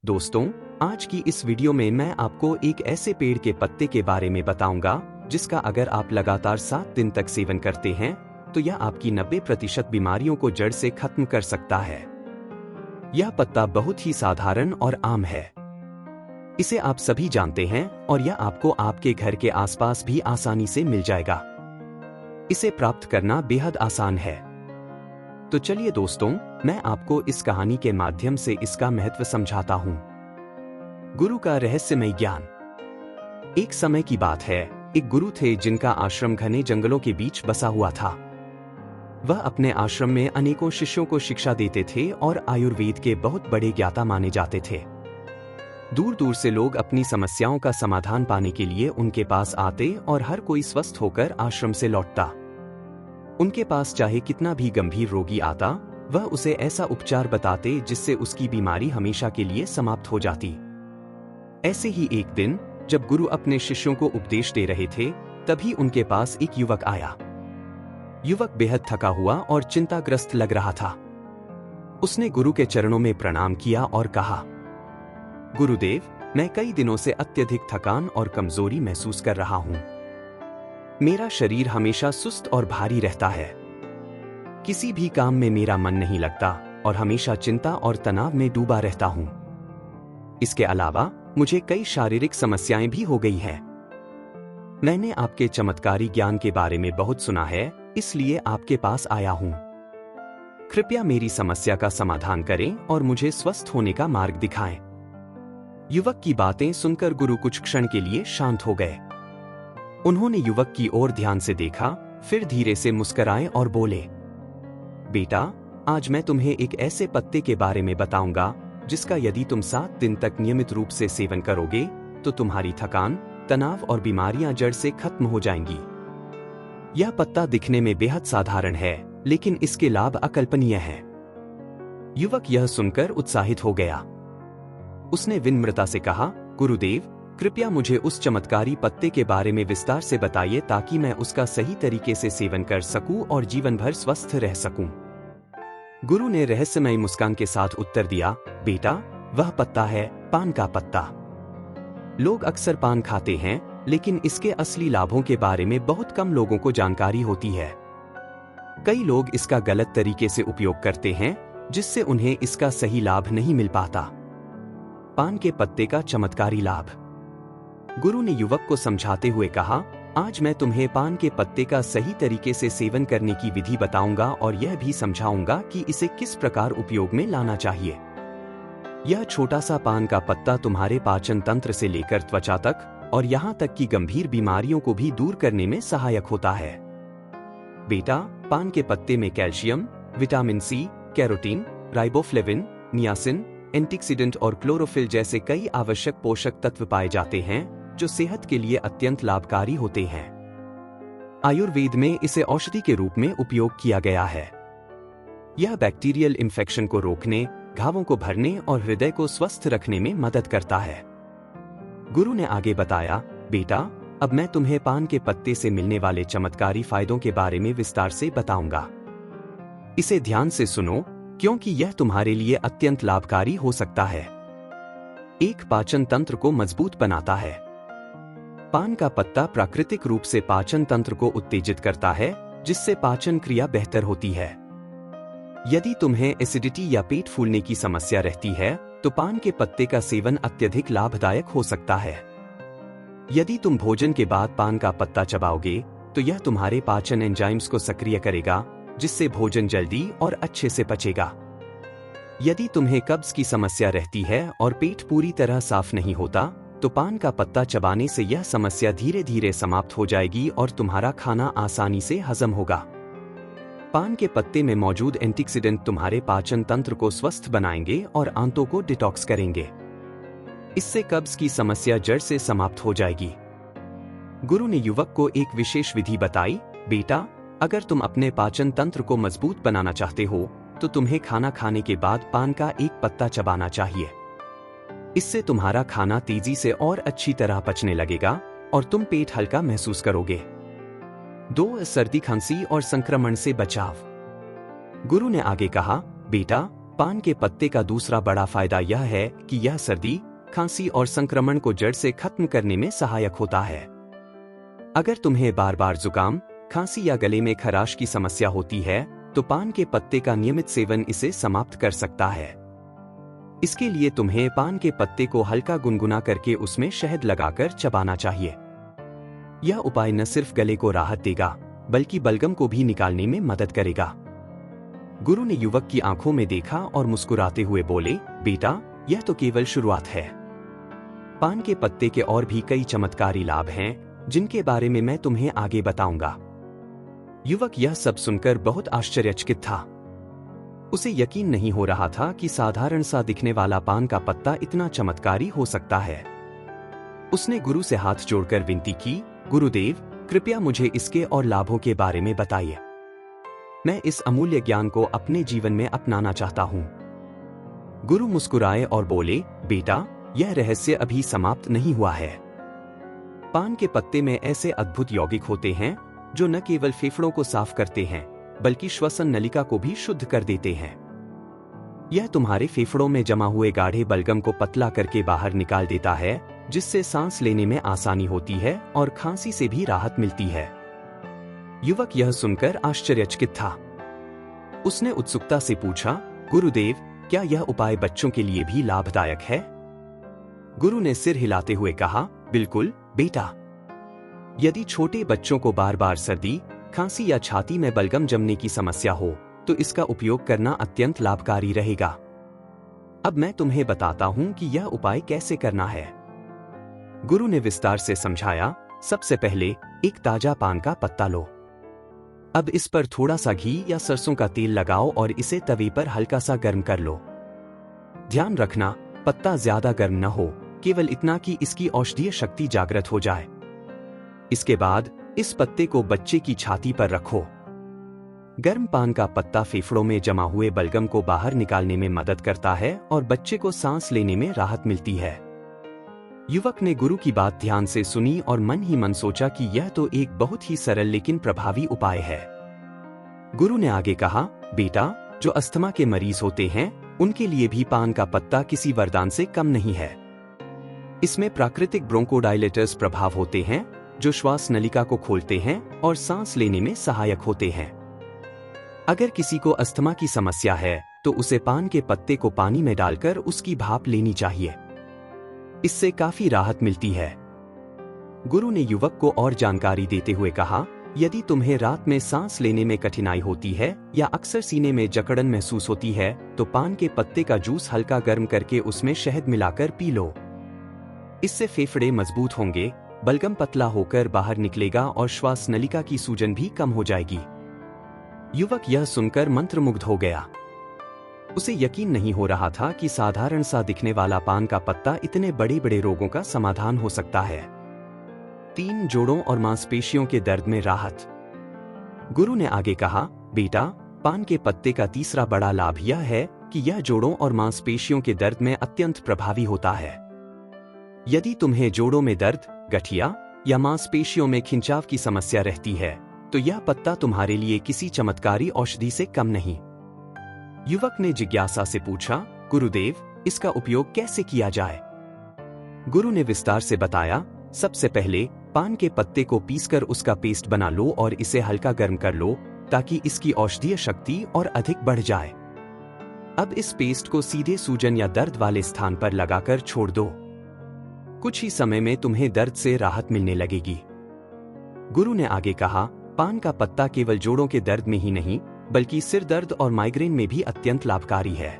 दोस्तों, आज की इस वीडियो में मैं आपको एक ऐसे पेड़ के पत्ते के बारे में बताऊंगा जिसका अगर आप लगातार 7 दिन तक सेवन करते हैं तो यह आपकी 90% बीमारियों को जड़ से खत्म कर सकता है। यह पत्ता बहुत ही साधारण और आम है। इसे आप सभी जानते हैं और यह आपको आपके घर के आसपास भी आसानी से मिल जाएगा। इसे प्राप्त करना बेहद आसान है। तो चलिए दोस्तों, मैं आपको इस कहानी के माध्यम से इसका महत्व समझाता हूं। गुरु का रहस्यमय ज्ञान। एक समय की बात है, एक गुरु थे जिनका आश्रम घने जंगलों के बीच बसा हुआ था। वह अपने आश्रम में अनेकों शिष्यों को शिक्षा देते थे और आयुर्वेद के बहुत बड़े ज्ञाता माने जाते थे। दूर दूर से लोग अपनी समस्याओं का समाधान पाने के लिए उनके पास आते और हर कोई स्वस्थ होकर आश्रम से लौटता। उनके पास चाहे कितना भी गंभीर रोगी आता, वह उसे ऐसा उपचार बताते जिससे उसकी बीमारी हमेशा के लिए समाप्त हो जाती। ऐसे ही एक दिन जब गुरु अपने शिष्यों को उपदेश दे रहे थे, तभी उनके पास एक युवक आया। युवक बेहद थका हुआ और चिंताग्रस्त लग रहा था। उसने गुरु के चरणों में प्रणाम किया और कहा, गुरुदेव, मैं कई दिनों से अत्यधिक थकान और कमजोरी महसूस कर रहा हूं। मेरा शरीर हमेशा सुस्त और भारी रहता है। किसी भी काम में मेरा मन नहीं लगता और हमेशा चिंता और तनाव में डूबा रहता हूं। इसके अलावा मुझे कई शारीरिक समस्याएं भी हो गई हैं। मैंने आपके चमत्कारी ज्ञान के बारे में बहुत सुना है, इसलिए आपके पास आया हूं। कृपया मेरी समस्या का समाधान करें और मुझे स्वस्थ होने का मार्ग दिखाएं। युवक की बातें सुनकर गुरु कुछ क्षण के लिए शांत हो गए। उन्होंने युवक की ओर ध्यान से देखा, फिर धीरे से मुस्कुराए और बोले, बेटा, आज मैं तुम्हें एक ऐसे पत्ते के बारे में बताऊंगा जिसका यदि तुम 7 दिन तक नियमित रूप से सेवन करोगे तो तुम्हारी थकान, तनाव और बीमारियां जड़ से खत्म हो जाएंगी। यह पत्ता दिखने में बेहद साधारण है, लेकिन इसके लाभ अकल्पनीय हैं। युवक यह सुनकर उत्साहित हो गया। उसने विनम्रता से कहा, गुरुदेव, कृपया मुझे उस चमत्कारी पत्ते के बारे में विस्तार से बताइए ताकि मैं उसका सही तरीके से सेवन कर सकूं और जीवन भर स्वस्थ रह सकूं। गुरु ने रहस्यमय मुस्कान के साथ उत्तर दिया, बेटा, वह पत्ता है पान का पत्ता। लोग अक्सर पान खाते हैं, लेकिन इसके असली लाभों के बारे में बहुत कम लोगों को जानकारी होती है। कई लोग इसका गलत तरीके से उपयोग करते हैं, जिससे उन्हें इसका सही लाभ नहीं मिल पाता। पान के पत्ते का चमत्कारी लाभ। गुरु ने युवक को समझाते हुए कहा, आज मैं तुम्हें पान के पत्ते का सही तरीके से सेवन करने की विधि बताऊंगा और यह भी समझाऊंगा कि इसे किस प्रकार उपयोग में लाना चाहिए। यह छोटा सा पान का पत्ता तुम्हारे पाचन तंत्र से लेकर त्वचा तक और यहाँ तक कि गंभीर बीमारियों को भी दूर करने में सहायक होता है। बेटा, पान के पत्ते में calcium, vitamin C, carotene, riboflavin, niacin, antioxidant और क्लोरोफिल जैसे कई आवश्यक पोषक तत्व पाए जाते हैं जो सेहत के लिए अत्यंत लाभकारी होते हैं। आयुर्वेद में इसे औषधि के रूप में उपयोग किया गया है। यह बैक्टीरियल इन्फेक्शन को रोकने, घावों को भरने और हृदय को स्वस्थ रखने में मदद करता है। गुरु ने आगे बताया, बेटा, अब मैं तुम्हें पान के पत्ते से मिलने वाले चमत्कारी फायदों के बारे में विस्तार से बताऊंगा। इसे ध्यान से सुनो, क्योंकि यह तुम्हारे लिए अत्यंत लाभकारी हो सकता है। एक, पाचन तंत्र को मजबूत बनाता है। पान का पत्ता प्राकृतिक रूप से पाचन तंत्र को उत्तेजित करता है, जिससे पाचन क्रिया बेहतर होती है। यदि तुम्हें एसिडिटी या पेट फूलने की समस्या रहती है, तो पान के पत्ते का सेवन अत्यधिक लाभदायक हो सकता है। यदि तुम भोजन के बाद पान का पत्ता चबाओगे, तो यह तुम्हारे पाचन एंजाइम्स को सक्रिय करेगा, जिससे भोजन जल्दी और अच्छे से पचेगा। यदि तुम्हें कब्ज की समस्या रहती है और पेट पूरी तरह साफ नहीं होता, तो पान का पत्ता चबाने से यह समस्या धीरे धीरे समाप्त हो जाएगी और तुम्हारा खाना आसानी से हजम होगा। पान के पत्ते में मौजूद एंटीऑक्सीडेंट तुम्हारे पाचन तंत्र को स्वस्थ बनाएंगे और आंतों को डिटॉक्स करेंगे। इससे कब्ज की समस्या जड़ से समाप्त हो जाएगी। गुरु ने युवक को एक विशेष विधि बताई, बेटा, अगर तुम अपने पाचन तंत्र को मजबूत बनाना चाहते हो, तो तुम्हें खाना खाने के बाद पान का एक पत्ता चबाना चाहिए। इससे तुम्हारा खाना तेजी से और अच्छी तरह पचने लगेगा और तुम पेट हल्का महसूस करोगे। 2, सर्दी, खांसी और संक्रमण से बचाव। गुरु ने आगे कहा, बेटा, पान के पत्ते का दूसरा बड़ा फायदा यह है कि यह सर्दी, खांसी और संक्रमण को जड़ से खत्म करने में सहायक होता है। अगर तुम्हें बार बार जुकाम, खांसी या गले में खराश की समस्या होती है, तो पान के पत्ते का नियमित सेवन इसे समाप्त कर सकता है। इसके लिए तुम्हें पान के पत्ते को हल्का गुनगुना करके उसमें शहद लगाकर चबाना चाहिए। यह उपाय न सिर्फ गले को राहत देगा, बल्कि बलगम को भी निकालने में मदद करेगा। गुरु ने युवक की आंखों में देखा और मुस्कुराते हुए बोले, बेटा, यह तो केवल शुरुआत है। पान के पत्ते के और भी कई चमत्कारी लाभ हैं, जिनके बारे में मैं तुम्हें आगे बताऊंगा। युवक यह सब सुनकर बहुत आश्चर्यचकित था। उसे यकीन नहीं हो रहा था कि साधारण सा दिखने वाला पान का पत्ता इतना चमत्कारी हो सकता है। उसने गुरु से हाथ जोड़कर विनती की, गुरुदेव, कृपया मुझे इसके और लाभों के बारे में बताइए। मैं इस अमूल्य ज्ञान को अपने जीवन में अपनाना चाहता हूं। गुरु मुस्कुराए और बोले, बेटा, यह रहस्य अभी समाप्त नहीं हुआ है। पान के पत्ते में ऐसे अद्भुत यौगिक होते हैं जो न केवल फेफड़ों को साफ करते हैं, बल्कि श्वसन नलिका को भी शुद्ध कर देते हैं। यह तुम्हारे फेफड़ों में जमा हुए गाढ़े बलगम को पतला करके बाहर निकाल देता है, जिससे सांस लेने में आसानी होती है और खांसी से भी राहत मिलती है। युवक यह सुनकर आश्चर्यचकित था। उसने उत्सुकता से पूछा, गुरुदेव, क्या यह उपाय बच्चों के लिए भी लाभदायक है? गुरु ने सिर हिलाते हुए कहा, बिल्कुल बेटा। यदि छोटे बच्चों को बार बार सर्दी, खांसी या छाती में बलगम जमने की समस्या हो, तो इसका उपयोग करना अत्यंत लाभकारी रहेगा। अब मैं तुम्हें बताता हूं कि यह उपाय कैसे करना है। गुरु ने विस्तार से समझाया, सबसे पहले एक ताजा पान का पत्ता लो। अब इस पर थोड़ा सा घी या सरसों का तेल लगाओ और इसे तवे पर हल्का सा गर्म कर लो। ध्यान रखना, पत्ता ज्यादा गर्म न हो, केवल इतना कि इसकी औषधीय शक्ति जागृत हो जाए। इसके बाद इस पत्ते को बच्चे की छाती पर रखो। गर्म पान का पत्ता फेफड़ों में जमा हुए बलगम को बाहर निकालने में मदद करता है और बच्चे को सांस लेने में राहत मिलती है। युवक ने गुरु की बात ध्यान से सुनी और मन ही मन सोचा कि यह तो एक बहुत ही सरल लेकिन प्रभावी उपाय है। गुरु ने आगे कहा, बेटा, जो अस्थमा के मरीज होते हैं, उनके लिए भी पान का पत्ता किसी वरदान से कम नहीं है। इसमें प्राकृतिक ब्रोंकोडायलेटर्स प्रभाव होते हैं, जो श्वास नलिका को खोलते हैं और सांस लेने में सहायक होते हैं। अगर किसी को अस्थमा की समस्या है, तो उसे पान के पत्ते को पानी में डालकर उसकी भाप लेनी चाहिए। इससे काफी राहत मिलती है। गुरु ने युवक को और जानकारी देते हुए कहा, यदि तुम्हें रात में सांस लेने में कठिनाई होती है या अक्सर सीने में जकड़न महसूस होती है, तो पान के पत्ते का जूस हल्का गर्म करके उसमें शहद मिलाकर पी लो। इससे फेफड़े मजबूत होंगे, बलगम पतला होकर बाहर निकलेगा और श्वास नलिका की सूजन भी कम हो जाएगी। युवक यह सुनकर मंत्रमुग्ध हो गया। उसे यकीन नहीं हो रहा था कि साधारण सा दिखने वाला पान का पत्ता इतने बड़े बड़े रोगों का समाधान हो सकता है। 3 जोड़ों और मांसपेशियों के दर्द में राहत। गुरु ने आगे कहा, बेटा, पान के पत्ते का तीसरा बड़ा लाभ यह है कि यह जोड़ों और मांसपेशियों के दर्द में अत्यंत प्रभावी होता है। यदि तुम्हें जोड़ों में दर्द, गठिया या मांसपेशियों में खिंचाव की समस्या रहती है, तो यह पत्ता तुम्हारे लिए किसी चमत्कारी औषधि से कम नहीं। युवक ने जिज्ञासा से पूछा, गुरुदेव, इसका उपयोग कैसे किया जाए? गुरु ने विस्तार से बताया, सबसे पहले पान के पत्ते को पीसकर उसका पेस्ट बना लो और इसे हल्का गर्म कर लो, ताकि इसकी औषधीय शक्ति और अधिक बढ़ जाए। अब इस पेस्ट को सीधे सूजन या दर्द वाले स्थान पर लगाकर छोड़ दो। कुछ ही समय में तुम्हें दर्द से राहत मिलने लगेगी। गुरु ने आगे कहा, पान का पत्ता केवल जोड़ों के दर्द में ही नहीं, बल्कि सिर दर्द और माइग्रेन में भी अत्यंत लाभकारी है।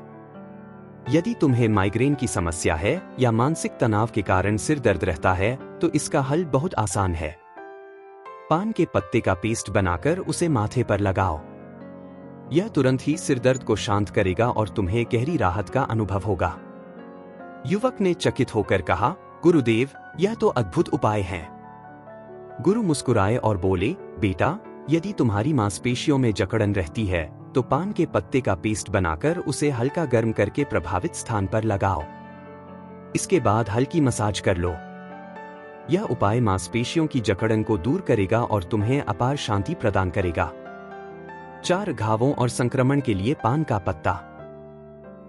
यदि तुम्हें माइग्रेन की समस्या है या मानसिक तनाव के कारण सिर दर्द रहता है, तो इसका हल बहुत आसान है। पान के पत्ते का पेस्ट बनाकर उसे माथे पर लगाओ। यह तुरंत ही सिर दर्द को शांत करेगा और तुम्हें गहरी राहत का अनुभव होगा। युवक ने चकित होकर कहा, गुरुदेव, यह तो अद्भुत उपाय है। गुरु मुस्कुराए और बोले, बेटा, यदि तुम्हारी मांसपेशियों में जकड़न रहती है, तो पान के पत्ते का पेस्ट बनाकर उसे हल्का गर्म करके प्रभावित स्थान पर लगाओ। इसके बाद हल्की मसाज कर लो। यह उपाय मांसपेशियों की जकड़न को दूर करेगा और तुम्हें अपार शांति प्रदान करेगा। 4 घावों और संक्रमण के लिए पान का पत्ता।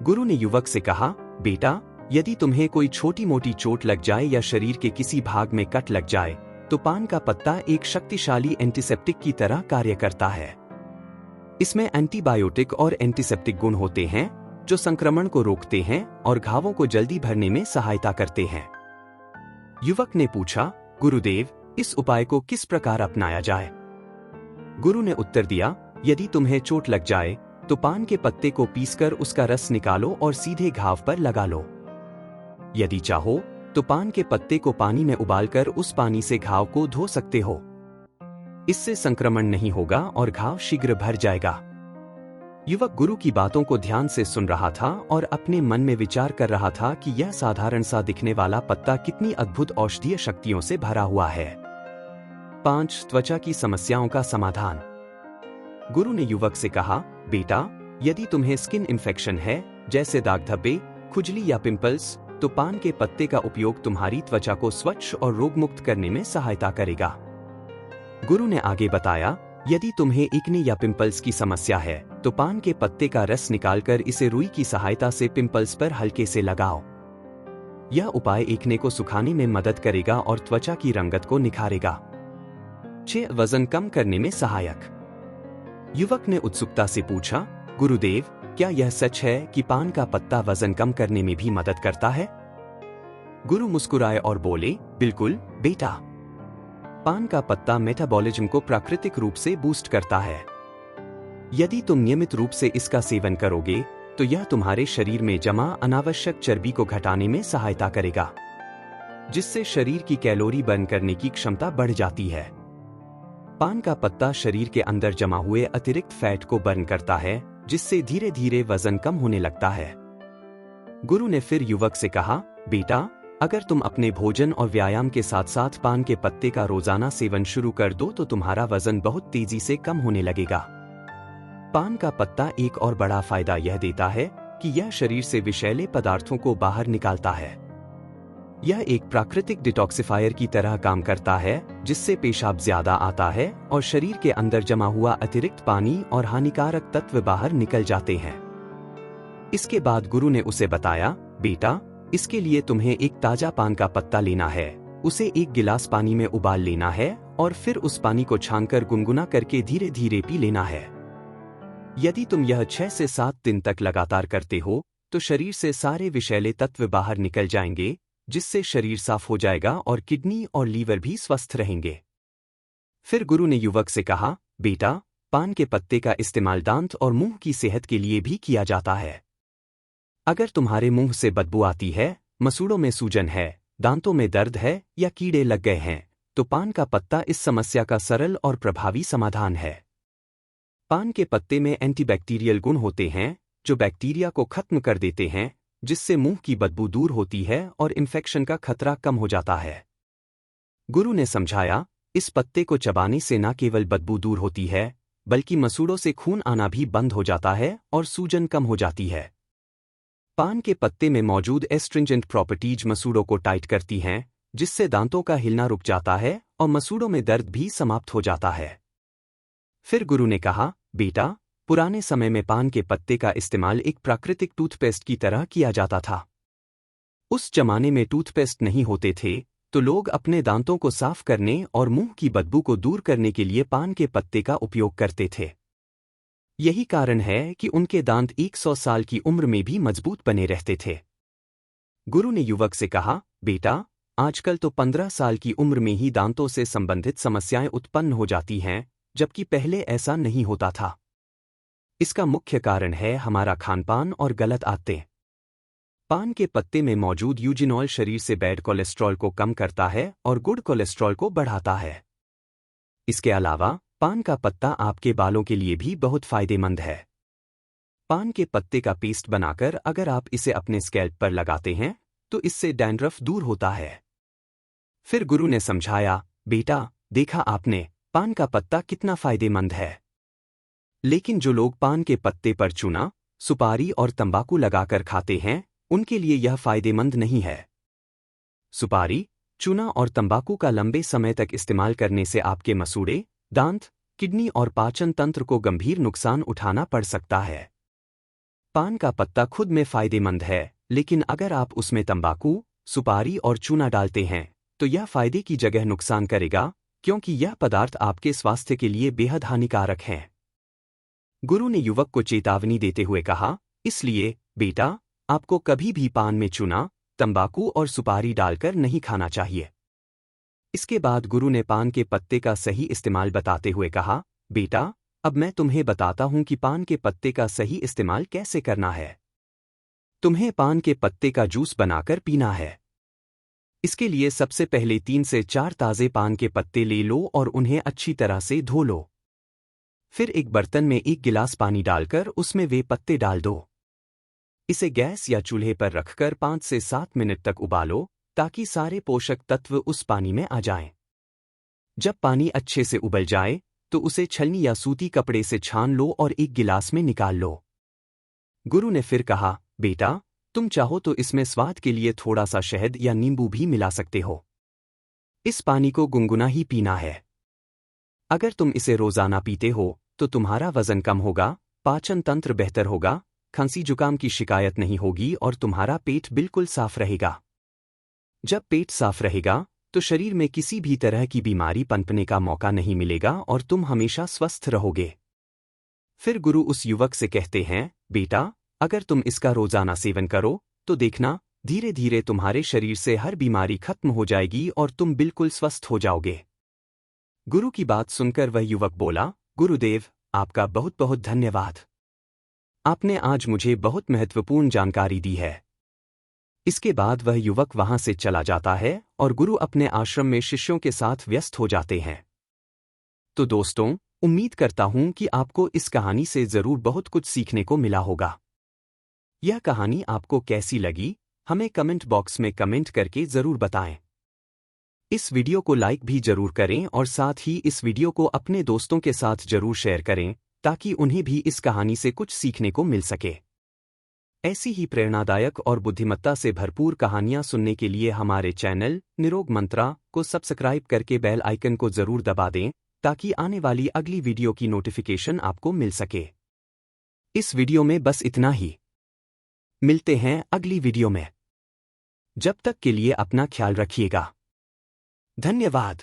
गुरु ने युवक से कहा, बेटा, यदि तुम्हें कोई छोटी मोटी चोट लग जाए या शरीर के किसी भाग में कट लग जाए तो पान का पत्ता एक शक्तिशाली एंटीसेप्टिक की तरह कार्य करता है। इसमें एंटीबायोटिक और एंटीसेप्टिक गुण होते हैं जो संक्रमण को रोकते हैं और घावों को जल्दी भरने में सहायता करते हैं। युवक ने पूछा, गुरुदेव, इस उपाय को किस प्रकार अपनाया जाए? गुरु ने उत्तर दिया, यदि तुम्हें चोट लग जाए तो पान के पत्ते को पीसकर उसका रस निकालो और सीधे घाव पर लगा लो। यदि चाहो तो पान के पत्ते को पानी में उबालकर उस पानी से घाव को धो सकते हो। इससे संक्रमण नहीं होगा और घाव शीघ्र भर जाएगा। युवक गुरु की बातों को ध्यान से सुन रहा था और अपने मन में विचार कर रहा था कि यह साधारण सा दिखने वाला पत्ता कितनी अद्भुत औषधीय शक्तियों से भरा हुआ है। 5. त्वचा की समस्याओं का समाधान। गुरु ने युवक से कहा, बेटा, यदि तुम्हें स्किन इन्फेक्शन है जैसे दाग धब्बे, खुजली या पिंपल्स, तो पान के पत्ते का उपयोग तुम्हारी त्वचा को स्वच्छ और रोगमुक्त करने में सहायता करेगा। गुरु ने आगे बताया, यदि तुम्हें एक्ने या पिंपल्स की समस्या है तो पान के पत्ते का रस निकालकर इसे रुई की सहायता से पिंपल्स पर हल्के से लगाओ। यह उपाय एक्ने को सुखाने में मदद करेगा और त्वचा की रंगत को निखारेगा। 6. वजन कम करने में सहायक। युवक ने उत्सुकता से पूछा, गुरुदेव, क्या यह सच है कि पान का पत्ता वजन कम करने में भी मदद करता है? गुरु मुस्कुराए और बोले, बिल्कुल बेटा। पान का पत्ता मेटाबॉलिज्म को प्राकृतिक रूप से बूस्ट करता है। यदि तुम नियमित रूप से इसका सेवन करोगे तो यह तुम्हारे शरीर में जमा अनावश्यक चर्बी को घटाने में सहायता करेगा, जिससे शरीर की कैलोरी बर्न करने की क्षमता बढ़ जाती है। पान का पत्ता शरीर के अंदर जमा हुए अतिरिक्त फैट को बर्न करता है, जिससे धीरे धीरे वजन कम होने लगता है। गुरु ने फिर युवक से कहा, बेटा, अगर तुम अपने भोजन और व्यायाम के साथ साथ पान के पत्ते का रोजाना सेवन शुरू कर दो तो तुम्हारा वजन बहुत तेजी से कम होने लगेगा। पान का पत्ता एक और बड़ा फायदा यह देता है कि यह शरीर से विषैले पदार्थों को बाहर निकालता है। यह एक प्राकृतिक डिटॉक्सिफायर की तरह काम करता है, जिससे पेशाब ज्यादा आता है और शरीर के अंदर जमा हुआ अतिरिक्त पानी और हानिकारक तत्व बाहर निकल जाते हैं। इसके बाद गुरु ने उसे बताया, बेटा, इसके लिए तुम्हें एक ताजा पान का पत्ता लेना है, उसे 1 गिलास पानी में उबाल लेना है और फिर उस पानी को छानकर गुनगुना करके धीरे धीरे पी लेना है। यदि तुम यह 6 से 7 दिन तक लगातार करते हो तो शरीर से सारे विषैले तत्व बाहर निकल जाएंगे, जिससे शरीर साफ हो जाएगा और किडनी और लीवर भी स्वस्थ रहेंगे। फिर गुरु ने युवक से कहा, बेटा, पान के पत्ते का इस्तेमाल दांत और मुंह की सेहत के लिए भी किया जाता है। अगर तुम्हारे मुंह से बदबू आती है, मसूड़ों में सूजन है, दांतों में दर्द है या कीड़े लग गए हैं, तो पान का पत्ता इस समस्या का सरल और प्रभावी समाधान है। पान के पत्ते में एंटीबैक्टीरियल गुण होते हैं जो बैक्टीरिया को खत्म कर देते हैं, जिससे मुंह की बदबू दूर होती है और इन्फेक्शन का खतरा कम हो जाता है। गुरु ने समझाया, इस पत्ते को चबाने से न केवल बदबू दूर होती है, बल्कि मसूड़ों से खून आना भी बंद हो जाता है और सूजन कम हो जाती है। पान के पत्ते में मौजूद एस्ट्रिंजेंट प्रॉपर्टीज मसूड़ों को टाइट करती हैं, जिससे दांतों का हिलना रुक जाता है और मसूड़ों में दर्द भी समाप्त हो जाता है। फिर गुरु ने कहा, बेटा, पुराने समय में पान के पत्ते का इस्तेमाल एक प्राकृतिक टूथपेस्ट की तरह किया जाता था। उस जमाने में टूथपेस्ट नहीं होते थे, तो लोग अपने दांतों को साफ करने और मुंह की बदबू को दूर करने के लिए पान के पत्ते का उपयोग करते थे। यही कारण है कि उनके दांत 100 साल की उम्र में भी मजबूत बने रहते थे। गुरु ने युवक से कहा, बेटा, आजकल तो 15 साल की उम्र में ही दांतों से संबंधित समस्याएं उत्पन्न हो जाती हैं, जबकि पहले ऐसा नहीं होता था। इसका मुख्य कारण है हमारा खानपान और गलत आदतें। पान के पत्ते में मौजूद यूजिनॉल शरीर से बैड कोलेस्ट्रॉल को कम करता है और गुड कोलेस्ट्रॉल को बढ़ाता है। इसके अलावा पान का पत्ता आपके बालों के लिए भी बहुत फायदेमंद है। पान के पत्ते का पेस्ट बनाकर अगर आप इसे अपने स्कैल्प पर लगाते हैं तो इससे डैंड्रफ दूर होता है। फिर गुरु ने समझाया, बेटा, देखा आपने, पान का पत्ता कितना फायदेमंद है। लेकिन जो लोग पान के पत्ते पर चूना, सुपारी और तंबाकू लगाकर खाते हैं, उनके लिए यह फायदेमंद नहीं है। सुपारी, चूना और तंबाकू का लंबे समय तक इस्तेमाल करने से आपके मसूड़े, दांत, किडनी और पाचन तंत्र को गंभीर नुकसान उठाना पड़ सकता है। पान का पत्ता खुद में फायदेमंद है, लेकिन अगर आप उसमें तंबाकू, सुपारी और चूना डालते हैं तो यह फायदे की जगह नुकसान करेगा, क्योंकि यह पदार्थ आपके स्वास्थ्य के लिए बेहद हानिकारक हैं। गुरु ने युवक को चेतावनी देते हुए कहा, इसलिए बेटा, आपको कभी भी पान में चूना, तंबाकू और सुपारी डालकर नहीं खाना चाहिए। इसके बाद गुरु ने पान के पत्ते का सही इस्तेमाल बताते हुए कहा, बेटा, अब मैं तुम्हें बताता हूं कि पान के पत्ते का सही इस्तेमाल कैसे करना है। तुम्हें पान के पत्ते का जूस बनाकर पीना है। इसके लिए सबसे पहले 3 से 4 ताज़े पान के पत्ते ले लो और उन्हें अच्छी तरह से धो लो। फिर एक बर्तन में 1 गिलास पानी डालकर उसमें वे पत्ते डाल दो। इसे गैस या चूल्हे पर रखकर 5 से 7 मिनट तक उबालो, ताकि सारे पोषक तत्व उस पानी में आ जाएं। जब पानी अच्छे से उबल जाए तो उसे छलनी या सूती कपड़े से छान लो और 1 गिलास में निकाल लो। गुरु ने फिर कहा, बेटा, तुम चाहो तो इसमें स्वाद के लिए थोड़ा सा शहद या नींबू भी मिला सकते हो। इस पानी को गुनगुना ही पीना है। अगर तुम इसे रोजाना पीते हो तो तुम्हारा वजन कम होगा, पाचन तंत्र बेहतर होगा, खांसी जुकाम की शिकायत नहीं होगी और तुम्हारा पेट बिल्कुल साफ रहेगा। जब पेट साफ रहेगा तो शरीर में किसी भी तरह की बीमारी पनपने का मौका नहीं मिलेगा और तुम हमेशा स्वस्थ रहोगे। फिर गुरु उस युवक से कहते हैं, बेटा, अगर तुम इसका रोजाना सेवन करो तो देखना, धीरे धीरे तुम्हारे शरीर से हर बीमारी खत्म हो जाएगी और तुम बिल्कुल स्वस्थ हो जाओगे। गुरु की बात सुनकर वह युवक बोला, गुरुदेव, आपका बहुत बहुत धन्यवाद। आपने आज मुझे बहुत महत्वपूर्ण जानकारी दी है। इसके बाद वह युवक वहां से चला जाता है और गुरु अपने आश्रम में शिष्यों के साथ व्यस्त हो जाते हैं। तो दोस्तों, उम्मीद करता हूं कि आपको इस कहानी से जरूर बहुत कुछ सीखने को मिला होगा। यह कहानी आपको कैसी लगी, हमें कमेंट बॉक्स में कमेंट करके जरूर बताएं। इस वीडियो को लाइक भी जरूर करें और साथ ही इस वीडियो को अपने दोस्तों के साथ जरूर शेयर करें, ताकि उन्हें भी इस कहानी से कुछ सीखने को मिल सके। ऐसी ही प्रेरणादायक और बुद्धिमत्ता से भरपूर कहानियां सुनने के लिए हमारे चैनल निरोग मंत्रा को सब्सक्राइब करके बेल आइकन को जरूर दबा दें, ताकि आने वाली अगली वीडियो की नोटिफिकेशन आपको मिल सके। इस वीडियो में बस इतना ही। मिलते हैं अगली वीडियो में। जब तक के लिए अपना ख्याल रखिएगा। धन्यवाद।